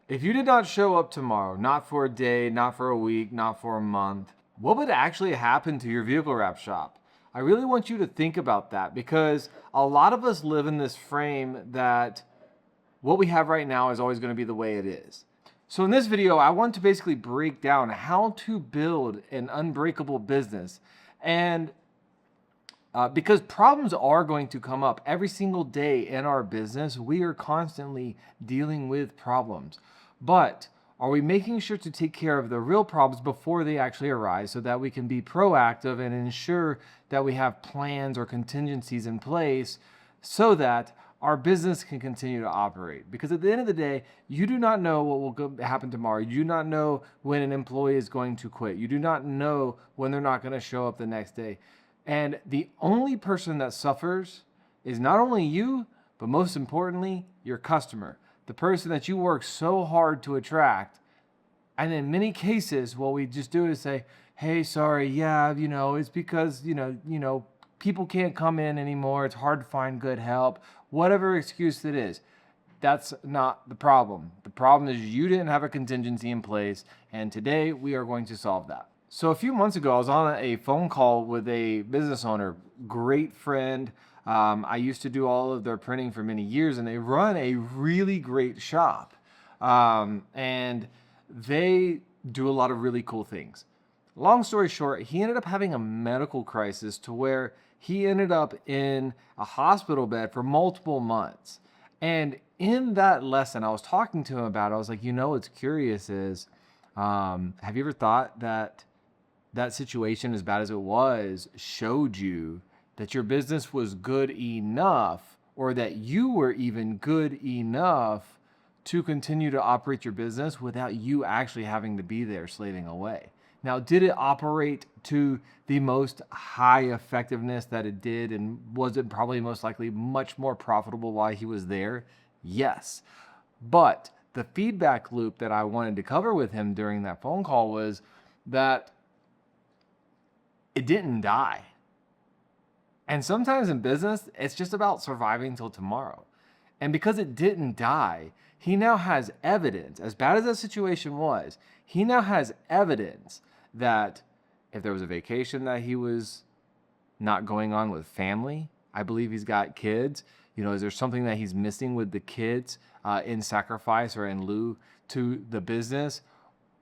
If you did not show up tomorrow, not for a day, not for a week, not for a month, what would actually happen to your vehicle wrap shop? I really want you to think about that because a lot of us live in this frame that what we have right now is always going to be the way it is. So in this video, I want to basically break down how to build an unbreakable business. And because problems are going to come up every single day in our business, we are constantly dealing with problems. But are we making sure to take care of the real problems before they actually arise so that we can be proactive and ensure that we have plans or contingencies in place so that our business can continue to operate? Because at the end of the day, you do not know what will happen tomorrow. You do not know when an employee is going to quit. You do not know when they're not going to show up the next day. And the only person that suffers is not only you, but most importantly, your customer, the person that you work so hard to attract. And in many cases, what we just do is say, hey, sorry, yeah, it's because, people can't come in anymore. It's hard to find good help, whatever excuse it is. That's not the problem. The problem is you didn't have a contingency in place. And today we are going to solve that. So a few months ago, I was on a phone call with a business owner, great friend. I used to do all of their printing for many years, and they run a really great shop. And they do a lot of really cool things. Long story short, he ended up having a medical crisis to where he ended up in a hospital bed for multiple months. And in that lesson, I was talking to him about it. I was like, what's curious is, have you ever thought that situation, as bad as it was, showed you that your business was good enough, or that you were even good enough to continue to operate your business without you actually having to be there slaving away? Now, did it operate to the most high effectiveness that it did? And was it probably most likely much more profitable while he was there? Yes. But the feedback loop that I wanted to cover with him during that phone call was that it didn't die. And sometimes in business, it's just about surviving till tomorrow. And because it didn't die, he now has evidence, as bad as that situation was, he now has evidence that if there was a vacation that he was not going on with family, I believe he's got kids, is there something that he's missing with the kids in sacrifice or in lieu to the business?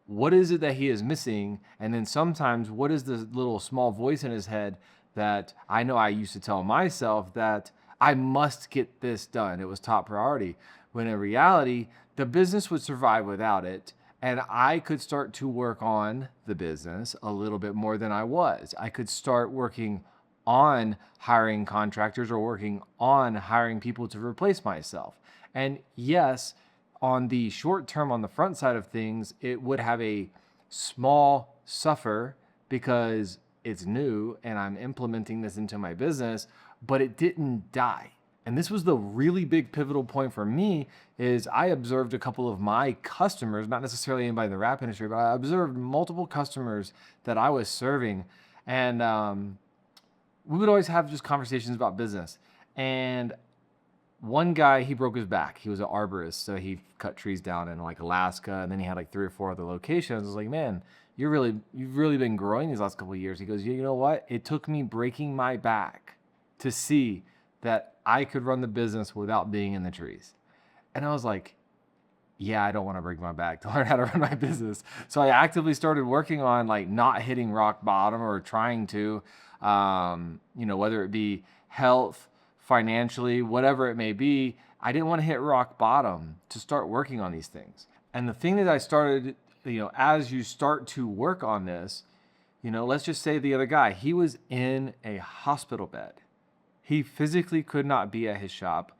What is it that he is missing? And then sometimes, what is the little small voice in his head that I know I used to tell myself that I must get this done? It was top priority. When in reality, the business would survive without it. And I could start to work on the business a little bit more than I was. I could start working on hiring contractors or working on hiring people to replace myself. And yes, on the short term, on the front side of things, it would have a small suffer because it's new and I'm implementing this into my business, but it didn't die. And this was the really big pivotal point for me is I observed a couple of my customers, not necessarily anybody in the wrap industry, but I observed multiple customers that I was serving. And we would always have just conversations about business. And one guy, he broke his back. He was an arborist, so he cut trees down in like Alaska, and then he had like 3 or 4 other locations. I was like, man, you've really been growing these last couple of years. He goes, you know what? It took me breaking my back to see that I could run the business without being in the trees. And I was like, yeah, I don't want to break my back to learn how to run my business. So I actively started working on like not hitting rock bottom or trying to, whether it be health, financially, whatever it may be, I didn't want to hit rock bottom to start working on these things. And the thing that I started, as you start to work on this, let's just say the other guy, he was in a hospital bed. He physically could not be at his shop,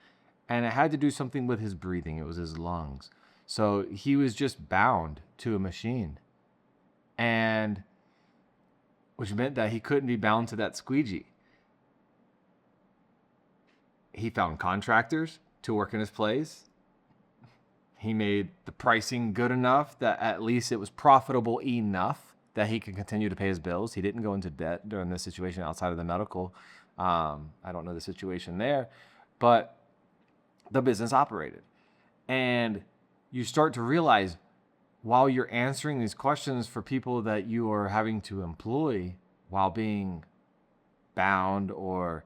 and it had to do something with his breathing. It was his lungs. So he was just bound to a machine, and which meant that he couldn't be bound to that squeegee. He found contractors to work in his place. He made the pricing good enough that at least it was profitable enough that he could continue to pay his bills. He didn't go into debt during this situation outside of the medical. I don't know the situation there, but the business operated. And you start to realize while you're answering these questions for people that you are having to employ while being bound or,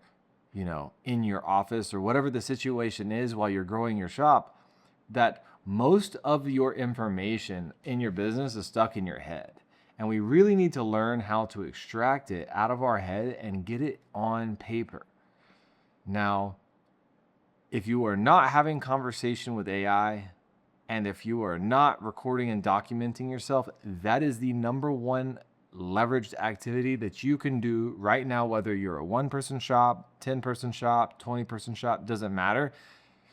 in your office or whatever the situation is while you're growing your shop, that most of your information in your business is stuck in your head. And we really need to learn how to extract it out of our head and get it on paper. Now, if you are not having conversation with AI, and if you are not recording and documenting yourself, that is the number one leveraged activity that you can do right now, whether you're a 1-person shop, 10-person shop, 20-person shop, doesn't matter.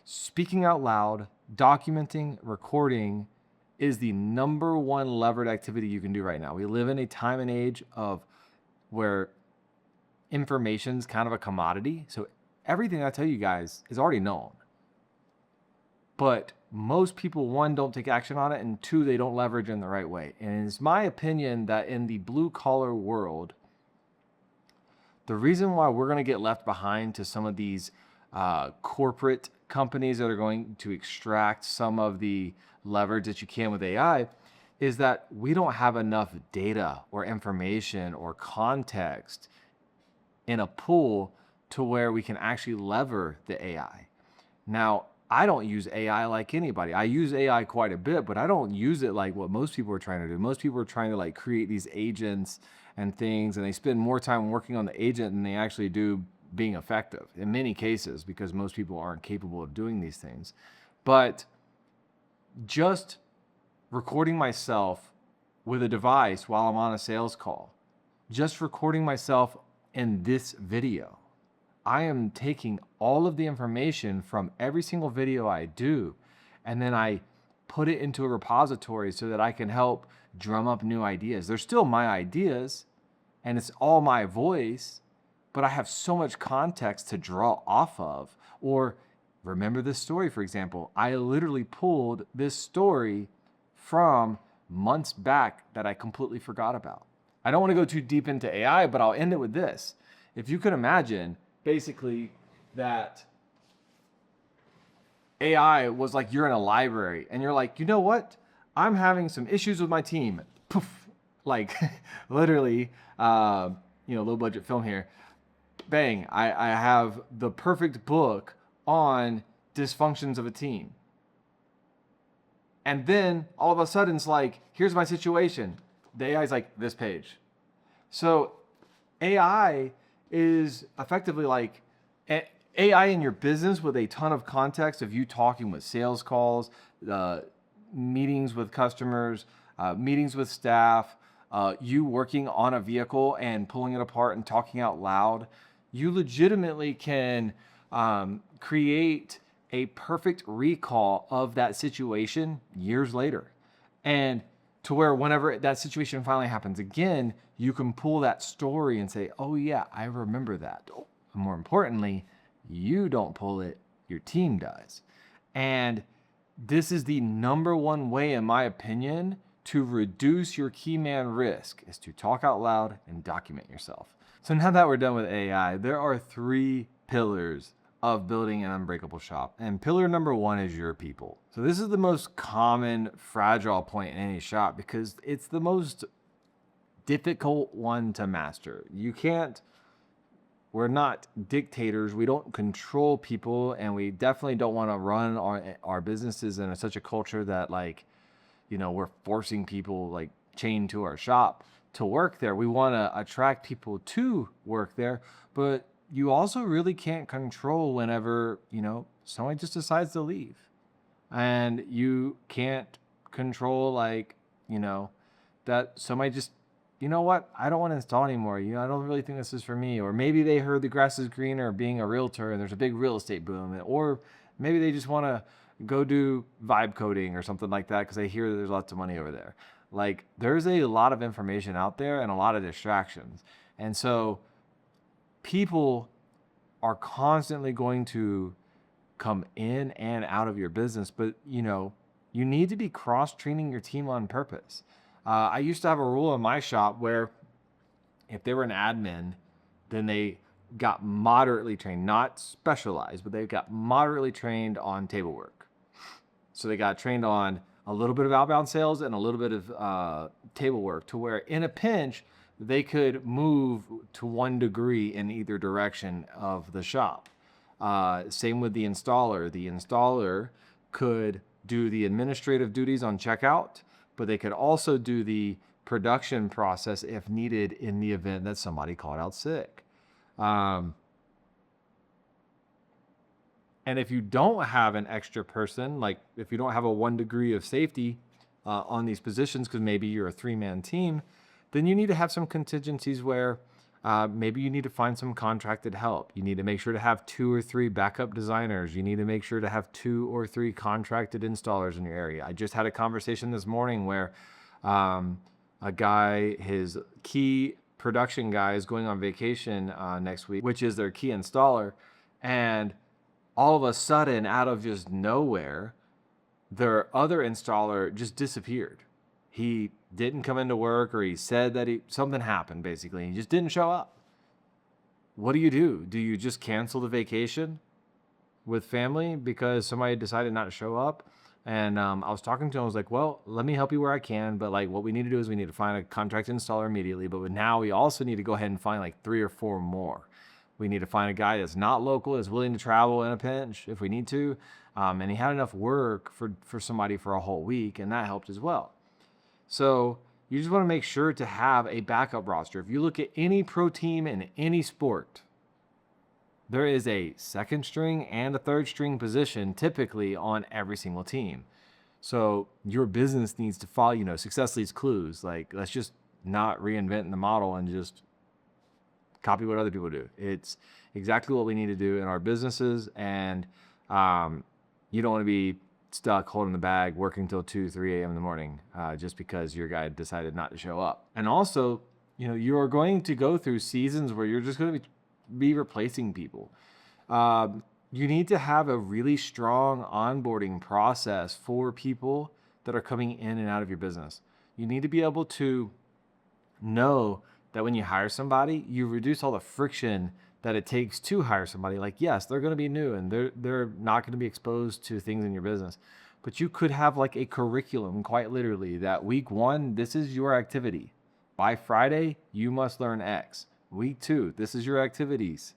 Speaking out loud, documenting, recording is the number one levered activity you can do right now. We live in a time and age of where information's kind of a commodity. So everything I tell you guys is already known. But most people, one, don't take action on it, and two, they don't leverage in the right way. And it's my opinion that in the blue collar world, the reason why we're going to get left behind to some of these corporate companies that are going to extract some of the leverage that you can with AI is that we don't have enough data or information or context in a pool to where we can actually lever the AI. Now, I don't use AI like anybody. I use AI quite a bit, but I don't use it like what most people are trying to do. Most people are trying to create these agents and things, and they spend more time working on the agent than they actually do being effective in many cases, because most people aren't capable of doing these things. But just recording myself with a device while I'm on a sales call, just recording myself in this video, I am taking all of the information from every single video I do, and then I put it into a repository so that I can help drum up new ideas. They're still my ideas, and it's all my voice, but I have so much context to draw off of. Or remember this story, for example. I literally pulled this story from months back that I completely forgot about. I don't want to go too deep into AI, but I'll end it with this. If you could imagine basically that AI was like you're in a library and you're like, you know what? I'm having some issues with my team. Poof, literally, low budget film here. Bang, I have the perfect book on dysfunctions of a team. And then all of a sudden it's like, here's my situation. The AI is like this page. So AI is effectively like AI in your business with a ton of context of you talking with sales calls, meetings with customers, meetings with staff, you working on a vehicle and pulling it apart and talking out loud. You legitimately can create a perfect recall of that situation years later. And to where whenever that situation finally happens again, you can pull that story and say, oh yeah, I remember that. More importantly, you don't pull it, your team does. And this is the number one way, in my opinion, to reduce your key man risk, is to talk out loud and document yourself. So now that we're done with AI, there are 3 pillars of building an unbreakable shop. And pillar number 1 is your people. So this is the most common fragile point in any shop because it's the most difficult one to master. We're not dictators. We don't control people, and we definitely don't want to run our businesses in such a culture that we're forcing people chained to our shop to work there. We want to attract people to work there, but you also really can't control whenever, somebody just decides to leave. And you can't control that somebody just, you know what, I don't want to install anymore. I don't really think this is for me. Or maybe they heard the grass is greener being a realtor and there's a big real estate boom. Or maybe they just want to go do vibe coding or something like that because they hear that there's lots of money over there. There's a lot of information out there and a lot of distractions. And so people are constantly going to come in and out of your business, but you need to be cross-training your team on purpose. I used to have a rule in my shop where if they were an admin, then they got moderately trained, not specialized, but they got moderately trained on table work. So they got trained on a little bit of outbound sales and a little bit of table work, to where in a pinch, they could move to 1 degree in either direction of the shop. Same with the installer. The installer could do the administrative duties on checkout, but they could also do the production process if needed in the event that somebody called out sick. And if you don't have an extra person, like if you don't have a 1 degree of safety on these positions, because maybe you're a 3-man team, then you need to have some contingencies where maybe you need to find some contracted help. You need to make sure to have 2 or 3 backup designers. You need to make sure to have 2 or 3 contracted installers in your area. I just had a conversation this morning where a guy, his key production guy, is going on vacation next week, which is their key installer. And all of a sudden, out of just nowhere, their other installer just disappeared. He didn't come into work, or he said that something happened, basically. He just didn't show up. What do? Do you just cancel the vacation with family because somebody decided not to show up? And I was talking to him. I was like, well, let me help you where I can. But like, what we need to do is we need to find a contract installer immediately. But now we also need to go ahead and find like 3 or 4 more. We need to find a guy that's not local, is willing to travel in a pinch if we need to. And he had enough work for somebody for a whole week, and that helped as well. So you just want to make sure to have a backup roster. If you look at any pro team in any sport, there is a 2nd string and a 3rd string position typically on every single team. So your business needs to follow, success leaves clues. Like, let's just not reinvent the model and just copy what other people do. It's exactly what we need to do in our businesses. And you don't want to be stuck holding the bag, working until 2, 3 a.m. in the morning just because your guy decided not to show up. And also, you are going to go through seasons where you're just going to be replacing people. You need to have a really strong onboarding process for people that are coming in and out of your business. You need to be able to know that when you hire somebody, you reduce all the friction that it takes to hire somebody. Like, yes, they're going to be new and they're not going to be exposed to things in your business, but you could have like a curriculum, quite literally, that week 1, this is your activity. By Friday, you must learn X. Week 2, this is your activities.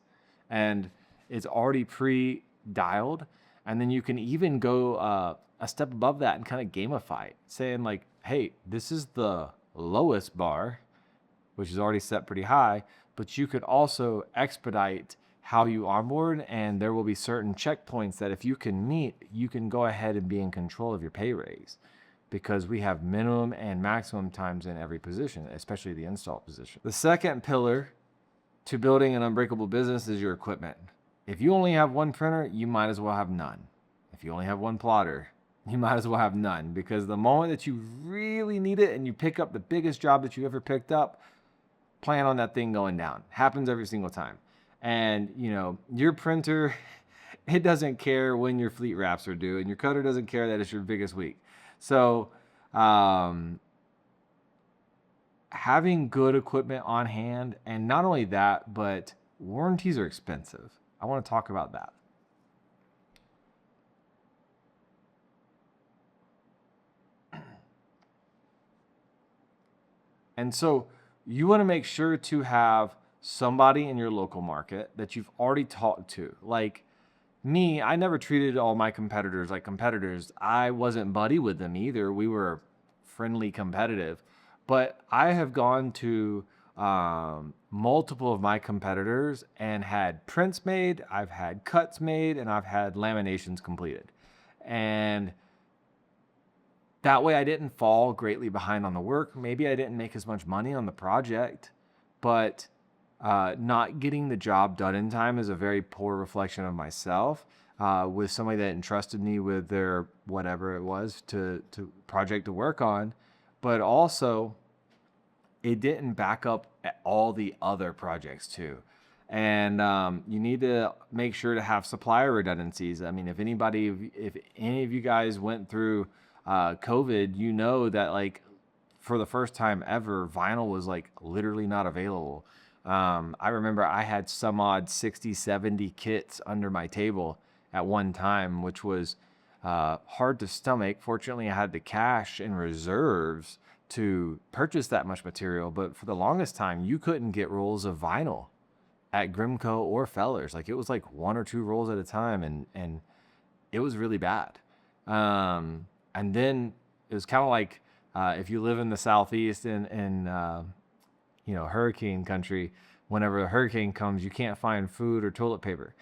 And it's already pre-dialed. And then you can even go a step above that and kind of gamify it, saying like, hey, this is the lowest bar, which is already set pretty high, but you could also expedite how you onboard, and there will be certain checkpoints that if you can meet, you can go ahead and be in control of your pay raise, because we have minimum and maximum times in every position, especially the install position. The second pillar to building an unbreakable business is your equipment. If you only have 1 printer, you might as well have none. If you only have 1 plotter, you might as well have none, because the moment that you really need it and you pick up the biggest job that you ever picked up, plan on that thing going down. Happens every single time. And your printer, it doesn't care when your fleet wraps are due, and your cutter doesn't care that it's your biggest week. So having good equipment on hand, and not only that, but warranties are expensive. I want to talk about that. And so you want to make sure to have somebody in your local market that you've already talked to. Like me, I never treated all my competitors like competitors. I wasn't buddy with them either. We were friendly competitive. But I have gone to multiple of my competitors and had prints made, I've had cuts made, and I've had laminations completed. And that way I didn't fall greatly behind on the work. Maybe I didn't make as much money on the project, but not getting the job done in time is a very poor reflection of myself with somebody that entrusted me with their whatever it was to project to work on. But also, it didn't back up all the other projects too. And you need to make sure to have supplier redundancies. I mean, if any of you guys went through COVID, you know that like for the first time ever, vinyl was like literally not available. I remember I had some odd 60, 70 kits under my table at one time, which was hard to stomach. Fortunately, I had the cash and reserves to purchase that much material, but for the longest time, you couldn't get rolls of vinyl at Grimco or Fellers. Like it was like one or two rolls at a time, and it was really bad. And then it was kind of like if you live in the southeast in hurricane country, whenever a hurricane comes, you can't find food or toilet paper.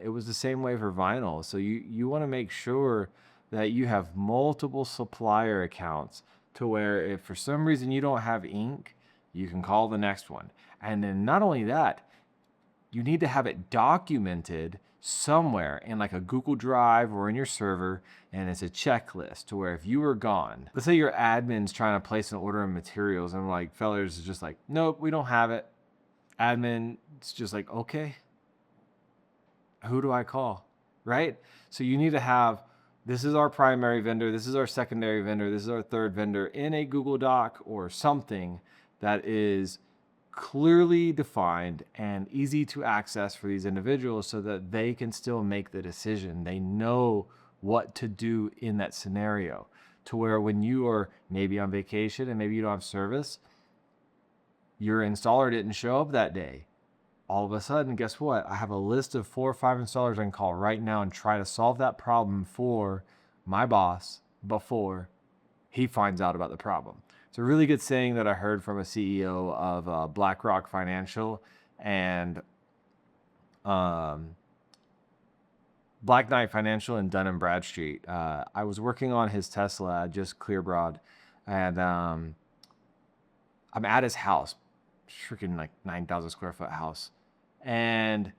It was the same way for vinyl. So you want to make sure that you have multiple supplier accounts to where if for some reason you don't have ink, you can call the next one. And then not only that, you need to have it documented somewhere in like a Google Drive or in your server, and it's a checklist to where if you were gone, let's say your admin's trying to place an order of materials, and like Fellers is just like, nope, we don't have it. Admin, it's just like, okay, who do I call? Right? So you need to have, this is our primary vendor, this is our secondary vendor, this is our third vendor in a Google Doc or something that is clearly defined and easy to access for these individuals so that they can still make the decision. They know what to do in that scenario, to where when you are maybe on vacation and maybe you don't have service, your installer didn't show up that day. All of a sudden, guess what? I have a list of 4 or 5 installers I can call right now and try to solve that problem for my boss before he finds out about the problem. It's a really good saying that I heard from a CEO of BlackRock Financial and Black Knight Financial and Dun & Bradstreet. I was working on his Tesla, just Clearbroad, and I'm at his house, freaking like 9,000 square foot house. And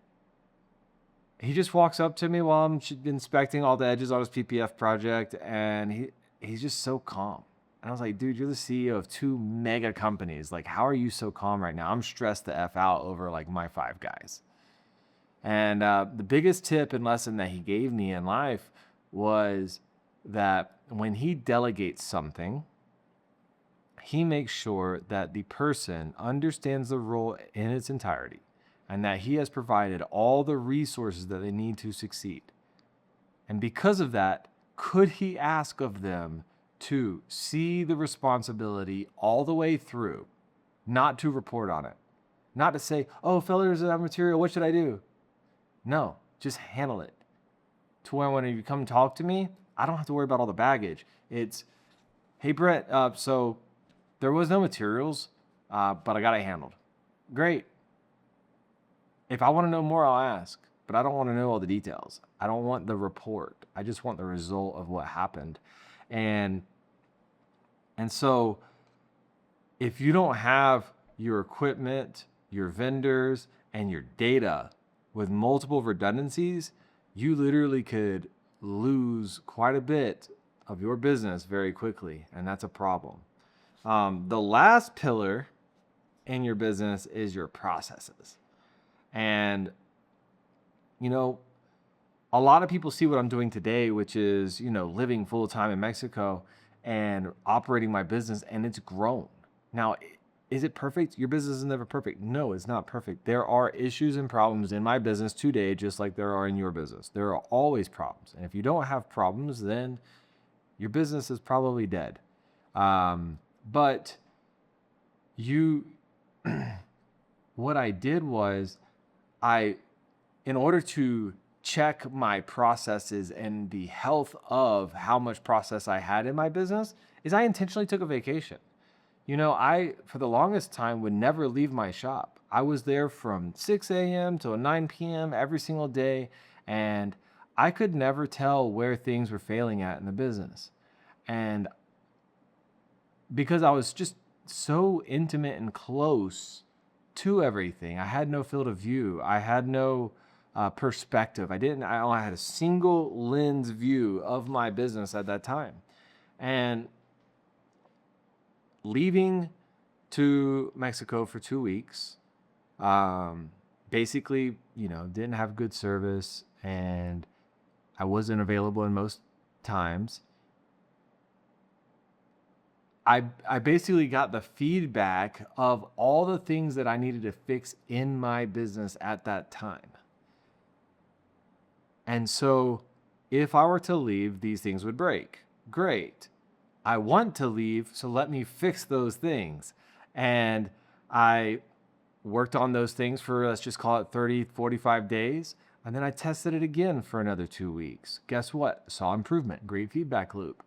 he just walks up to me while I'm inspecting all the edges on his PPF project, and he's just so calm. And I was like, dude, you're the CEO of 2 mega companies. Like, how are you so calm right now? I'm stressed the F out over like my 5 guys. And the biggest tip and lesson that he gave me in life was that when he delegates something, he makes sure that the person understands the role in its entirety and that he has provided all the resources that they need to succeed. And because of that, could he ask of them to see the responsibility all the way through, not to report on it, not to say, oh, Fellers, that material, what should I do? No, just handle it. To where when you come talk to me, I don't have to worry about all the baggage. It's, hey, Brett, so there was no materials, but I got it handled. Great. If I want to know more, I'll ask, but I don't want to know all the details. I don't want the report. I just want the result of what happened. And so if you don't have your equipment, your vendors, and your data with multiple redundancies, you literally could lose quite a bit of your business very quickly, and that's a problem. The last pillar in your business is your processes. And, a lot of people see what I'm doing today, which is, living full time in Mexico and operating my business, and it's grown. Now, is it perfect? Your business is never perfect. No, it's not perfect. There are issues and problems in my business today, just like there are in your business. There are always problems. And if you don't have problems, then your business is probably dead. But what I did was in order to check my processes and the health of how much process I had in my business, is I intentionally took a vacation. I, for the longest time, would never leave my shop. I was there from 6 a.m. to 9 p.m. every single day, and I could never tell where things were failing at in the business. And because I was just so intimate and close to everything, I had no field of view. I had no perspective. I only had a single lens view of my business at that time. And leaving to Mexico for 2 weeks, basically, didn't have good service, and I wasn't available in most times. I basically got the feedback of all the things that I needed to fix in my business at that time. And so if I were to leave, these things would break. Great. I want to leave, so let me fix those things. And I worked on those things for, let's just call it 30, 45 days. And then I tested it again for another 2 weeks. Guess what? Saw improvement, great feedback loop.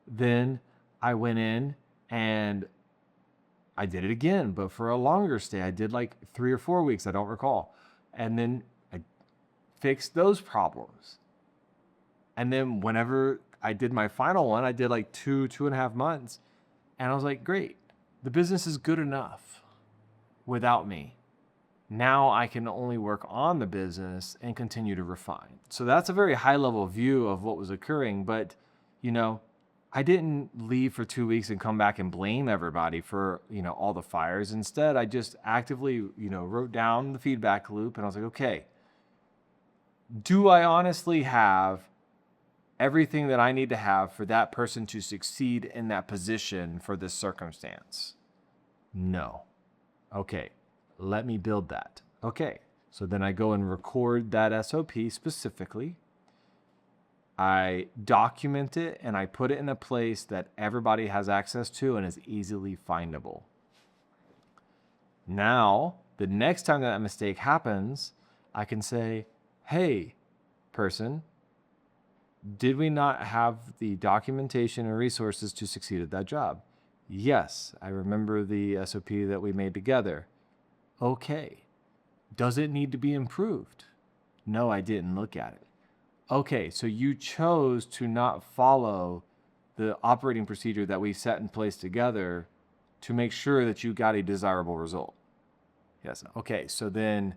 Then I went in and I did it again, but for a longer stay. I did like 3 or 4 weeks, I don't recall. And then I fixed those problems. And then whenever I did my final one, I did like 2.5 months. And I was like, great, the business is good enough without me. Now I can only work on the business and continue to refine. So that's a very high level view of what was occurring. But, I didn't leave for 2 weeks and come back and blame everybody for, all the fires. Instead, I just actively, wrote down the feedback loop and I was like, okay, do I honestly have everything that I need to have for that person to succeed in that position for this circumstance? No. Okay, let me build that. Okay, so then I go and record that SOP specifically. I document it and I put it in a place that everybody has access to and is easily findable. Now, the next time that mistake happens, I can say, hey, person, did we not have the documentation and resources to succeed at that job? Yes, I remember the SOP that we made together. Okay. Does it need to be improved? No, I didn't look at it. Okay, so you chose to not follow the operating procedure that we set in place together to make sure that you got a desirable result. Yes. Okay, so then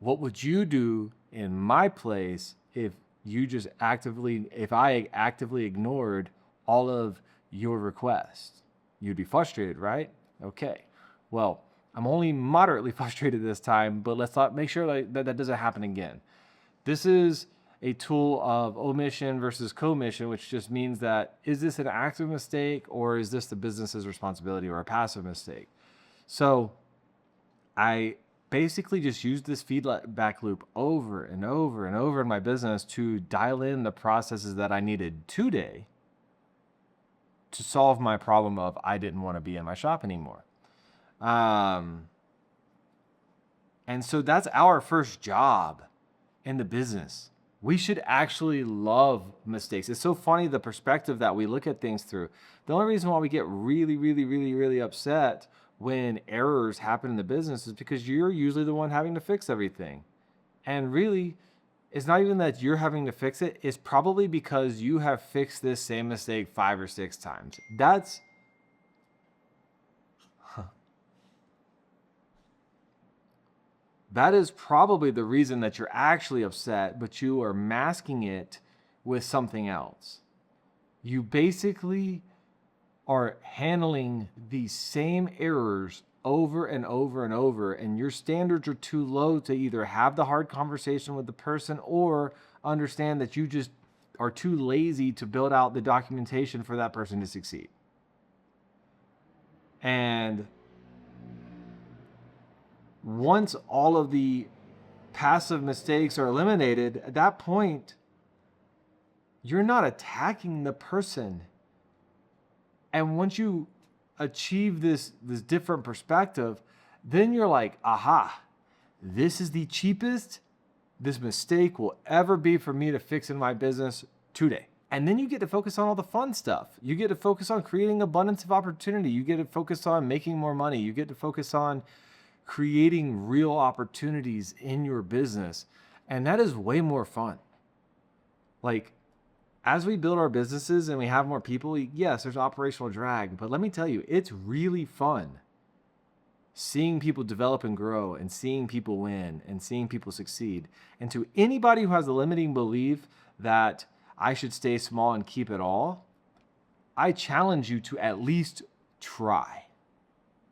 what would you do in my place if I actively ignored all of your requests? You'd be frustrated, right? Okay. Well, I'm only moderately frustrated this time, but let's not make sure that doesn't happen again. This is a tool of omission versus commission, which just means that, is this an active mistake or is this the business's responsibility or a passive mistake? So I basically just used this feedback loop over and over and over in my business to dial in the processes that I needed today to solve my problem of I didn't want to be in my shop anymore. And so that's our first job in the business. We should actually love mistakes. It's so funny the perspective that we look at things through. The only reason why we get really, really, really, really upset when errors happen in the business is because you're usually the one having to fix everything. And really, it's not even that you're having to fix it. It's probably because you have fixed this same mistake 5 or 6 times. That is probably the reason that you're actually upset, but you are masking it with something else. You basically are handling these same errors over and over and over, and your standards are too low to either have the hard conversation with the person or understand that you just are too lazy to build out the documentation for that person to succeed. And once all of the passive mistakes are eliminated, at that point, you're not attacking the person. And once you achieve this different perspective, then you're like, aha, this is the cheapest this mistake will ever be for me to fix in my business today. And then you get to focus on all the fun stuff. You get to focus on creating abundance of opportunity. You get to focus on making more money. You get to focus on creating real opportunities in your business. And that is way more fun. Like, as we build our businesses and we have more people, yes, there's operational drag, but let me tell you, it's really fun seeing people develop and grow and seeing people win and seeing people succeed. And to anybody who has a limiting belief that I should stay small and keep it all, I challenge you to at least try.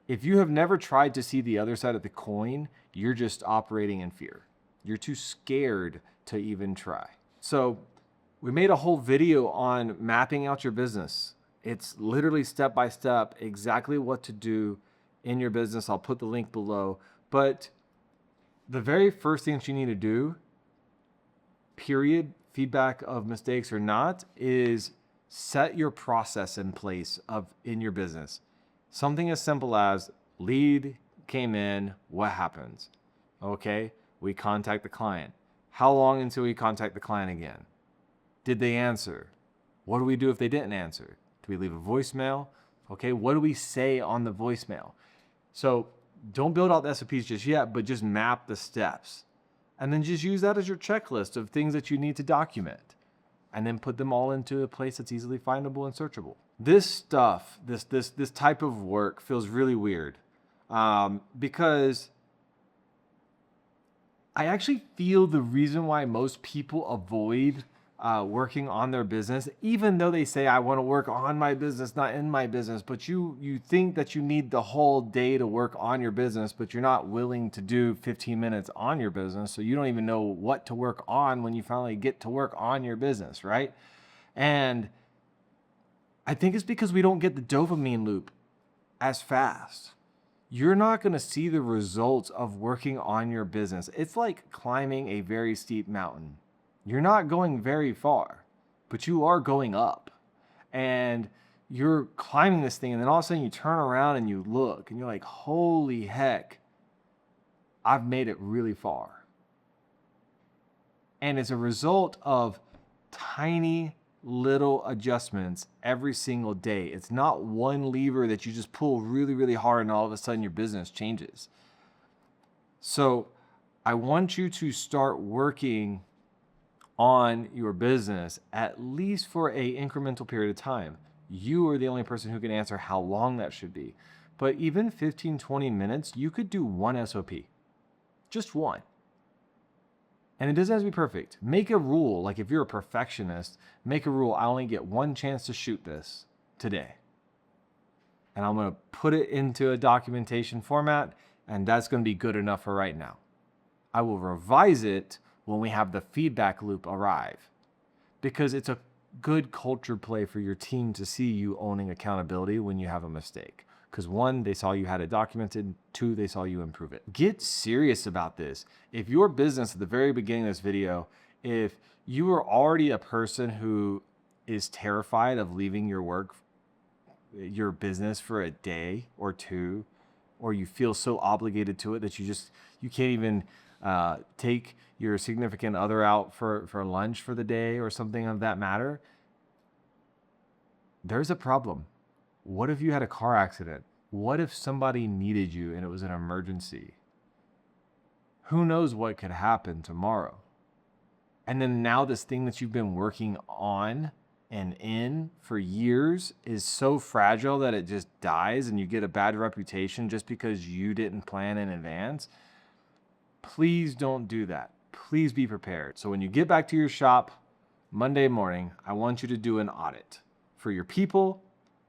If you have never tried to see the other side of the coin, you're just operating in fear. You're too scared to even try. So we made a whole video on mapping out your business. It's literally step by step, exactly what to do in your business. I'll put the link below. But the very first thing that you need to do, period, feedback of mistakes or not, is set your process in place in your business. Something as simple as lead came in, what happens? Okay, we contact the client. How long until we contact the client again? Did they answer? What do we do if they didn't answer? Do we leave a voicemail? Okay, what do we say on the voicemail? So don't build out the SOPs just yet, but just map the steps. And then just use that as your checklist of things that you need to document. And then put them all into a place that's easily findable and searchable. This stuff, this type of work feels really weird because I actually feel the reason why most people avoid working on their business, even though they say, I want to work on my business, not in my business, but you think that you need the whole day to work on your business, but you're not willing to do 15 minutes on your business. So you don't even know what to work on when you finally get to work on your business, right? And I think it's because we don't get the dopamine loop as fast. You're not going to see the results of working on your business. It's like climbing a very steep mountain. You're not going very far, but you are going up. And you're climbing this thing, and then all of a sudden you turn around and you look, and you're like, holy heck, I've made it really far. And as a result of tiny little adjustments every single day. It's not one lever that you just pull really, really hard and all of a sudden your business changes. So I want you to start working on your business at least for a incremental period of time. You are the only person who can answer how long that should be. But even 15, 20 minutes, you could do one SOP, just one. And it doesn't have to be perfect. Make a rule, like if you're a perfectionist, make a rule, I only get one chance to shoot this today. And I'm going to put it into a documentation format, and that's going to be good enough for right now. I will revise it when we have the feedback loop arrive, because it's a good culture play for your team to see you owning accountability when you have a mistake. Because one, they saw you had it documented. Two, they saw you improve it. Get serious about this. If your business at the very beginning of this video, if you are already a person who is terrified of leaving your business for a day or two, or you feel so obligated to it that you can't even take your significant other out for lunch for the day or something of that matter, there's a problem. What if you had a car accident? What if somebody needed you and it was an emergency? Who knows what could happen tomorrow? And then now this thing that you've been working on and in for years is so fragile that it just dies and you get a bad reputation just because you didn't plan in advance. Please don't do that. Please be prepared. So when you get back to your shop Monday morning, I want you to do an audit for your people.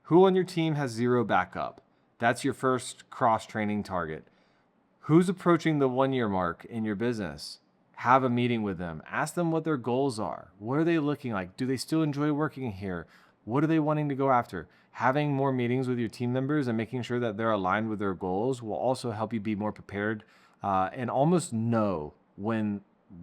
Who on your team has zero backup? That's your first cross-training target. Who's approaching the 1-year mark in your business? Have a meeting with them. Ask them what their goals are. What are they looking like? Do they still enjoy working here? What are they wanting to go after? Having more meetings with your team members and making sure that they're aligned with their goals will also help you be more prepared and almost know when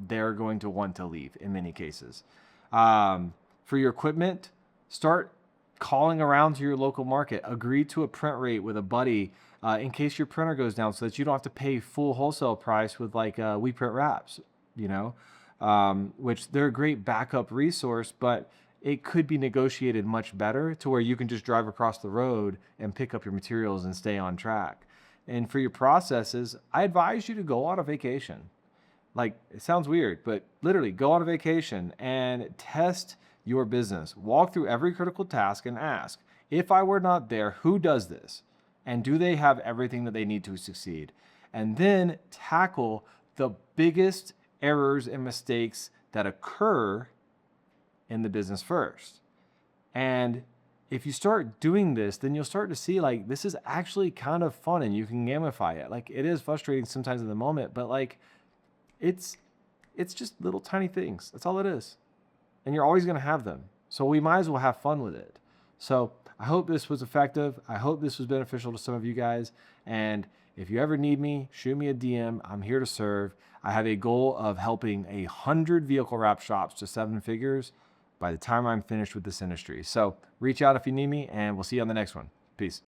they're going to want to leave in many cases. For your equipment, start calling around to your local market. Agree to a print rate with a buddy in case your printer goes down so that you don't have to pay full wholesale price with like We Print Wraps, which they're a great backup resource, but it could be negotiated much better to where you can just drive across the road and pick up your materials and stay on track. And for your processes, I advise you to go on a vacation. Like, it sounds weird, but literally go on a vacation and test your business. Walk through every critical task and ask, if I were not there, who does this? And do they have everything that they need to succeed? And then tackle the biggest errors and mistakes that occur in the business first. And if you start doing this, then you'll start to see like this is actually kind of fun and you can gamify it. Like it is frustrating sometimes in the moment, but like it's just little tiny things. That's all it is. And you're always going to have them. So we might as well have fun with it. So I hope this was effective. I hope this was beneficial to some of you guys. And If you ever need me, shoot me a DM. I'm here to serve. I have a goal of helping 100 vehicle wrap shops to 7 figures by the time I'm finished with this industry. So reach out if you need me, and we'll see you on the next one. Peace.